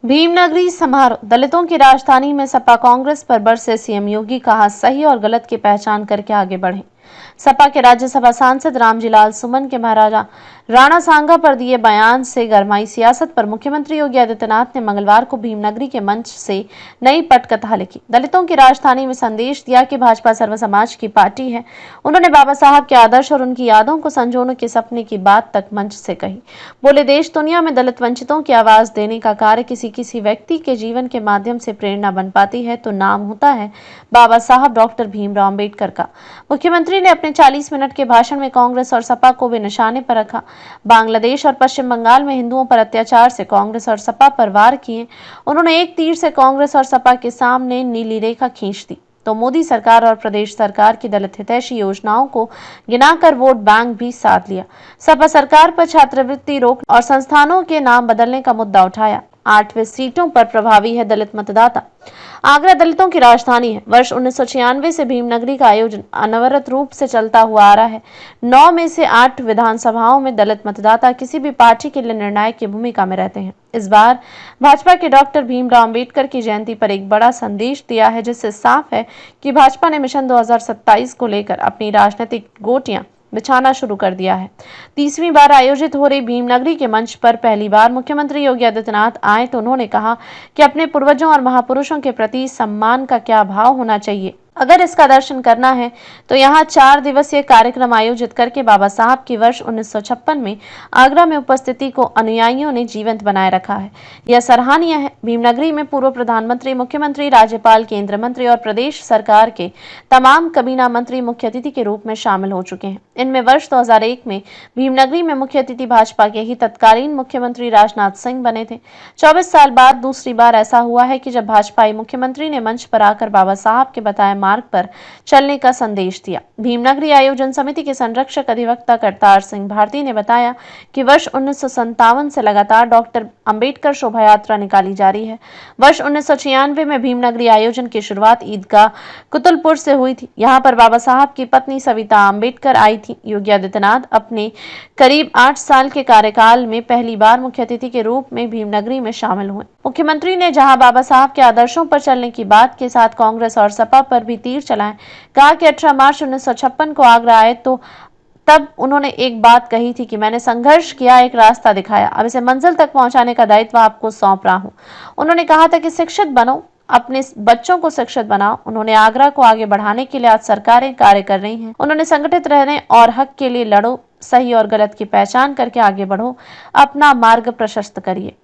भीमनगरी समारोह। दलितों की राजधानी में सपा कांग्रेस पर बरसे सीएम योगी, कहा सही और गलत की पहचान करके आगे बढ़ें। सपा के राज्यसभा सांसद रामजी लाल सुमन के महाराजा राणा सांगा पर दिए बयान से गरमाई सियासत पर मुख्यमंत्री योगी आदित्यनाथ ने मंगलवार को भीमनगरी के मंच से नई पटकथा लिखी। दलितों की राजधानी में संदेश दिया कि भाजपा सर्व समाज की पार्टी है। उन्होंने बाबा साहब के आदर्श और उनकी यादों को संजोने के सपने की बात तक मंच से कही। बोले, देश दुनिया में दलित वंचितों की आवाज देने का कार्य किसी व्यक्ति के जीवन के माध्यम से प्रेरणा बन पाती है तो नाम होता है बाबा साहब डॉक्टर भीमराव अंबेडकर का। मुख्यमंत्री ने अपने 40 मिनट के भाषण में कांग्रेस और सपा को भी निशाने पर रखा। बांग्लादेश और पश्चिम बंगाल में हिंदुओं पर अत्याचार से कांग्रेस और सपा पर वार किए। उन्होंने एक तीर से कांग्रेस और सपा के सामने नीली रेखा खींच दी तो मोदी सरकार और प्रदेश सरकार की दलित हितैषी योजनाओं को गिनाकर वोट बैंक भी साध लिया। सपा सरकार पर छात्रवृत्ति रोक और संस्थानों के नाम बदलने का मुद्दा उठाया। 8वें सीटों पर प्रभावी है दलित मतदाता। आगरा दलितों की राजधानी है। वर्ष 1996 से भीमनगरी का आयोजन अनवरत रूप से चलता हुआ आ रहा है। 9 में से 8 विधानसभाओं में दलित मतदाता किसी भी पार्टी के लिए निर्णायक की भूमिका में रहते हैं। इस बार भाजपा के डॉक्टर भीमराव अंबेडकर की जयंती पर एक बड़ा संदेश दिया है, जिससे साफ है कि भाजपा ने मिशन 2027 को लेकर अपनी राजनीतिक गोटियां बिछाना शुरू कर दिया है। 30वीं बार आयोजित हो रही भीमनगरी के मंच पर पहली बार मुख्यमंत्री योगी आदित्यनाथ आए तो उन्होंने कहा कि अपने पूर्वजों और महापुरुषों के प्रति सम्मान का क्या भाव होना चाहिए। अगर इसका दर्शन करना है तो यहाँ 4 दिवसीय कार्यक्रम आयोजित करके बाबा साहब की वर्ष 1956 में आगरा में उपस्थिति को अनुयायियों ने जीवंत बनाए रखा है। यह सराहनीय है। भीमनगरी में पूर्व प्रधानमंत्री, मुख्यमंत्री, राज्यपाल, केंद्रीय मंत्री और प्रदेश सरकार के तमाम कबीना मंत्री मुख्य अतिथि के रूप में शामिल हो चुके हैं। इनमें वर्ष 2001 में भीमनगरी में मुख्य अतिथि भाजपा के ही तत्कालीन मुख्यमंत्री राजनाथ सिंह बने थे। 24 साल बाद दूसरी बार ऐसा हुआ है कि जब भाजपाई मुख्यमंत्री ने मंच पर आकर बाबा साहब के बताए मार्ग पर चलने का संदेश दिया। भीमनगरी आयोजन समिति के संरक्षक अधिवक्ता करतार सिंह भारती ने बताया कि वर्ष 1957 से लगातार डॉक्टर अंबेडकर शोभा यात्रा निकाली जा रही है। वर्ष 1996 में भीमनगरी आयोजन की शुरुआत ईदगाह कुतुलपुर से हुई थी। यहाँ पर बाबा साहब की पत्नी सविता अंबेडकर आई थी। योगी आदित्यनाथ अपने करीब 8 साल के कार्यकाल में पहली बार मुख्य अतिथि के रूप में भीमनगरी में शामिल हुए। मुख्यमंत्री ने जहां बाबा साहब के आदर्शों पर चलने की बात के साथ कांग्रेस और सपा पर भी तीर चलाएं। कहा कि 18 मार्च 1956 को आगरा आए तो तब उन्होंने एक बात कही थी कि मैंने संघर्ष किया, एक रास्ता दिखाया, अब इसे मंजिल तक पहुंचाने का दायित्व आपको सौंप रहा हूं। उन्होंने कहा था कि शिक्षित बनो, अपने बच्चों को शिक्षित बनाओ। उन्होंने आगरा को आगे बढ़ाने के लिए आज सरकारें कार्य कर रही हैं। उन्होंने संगठित रहने और हक के लिए लड़ो, सही और गलत की पहचान करके आगे बढ़ो, अपना मार्ग प्रशस्त करिए।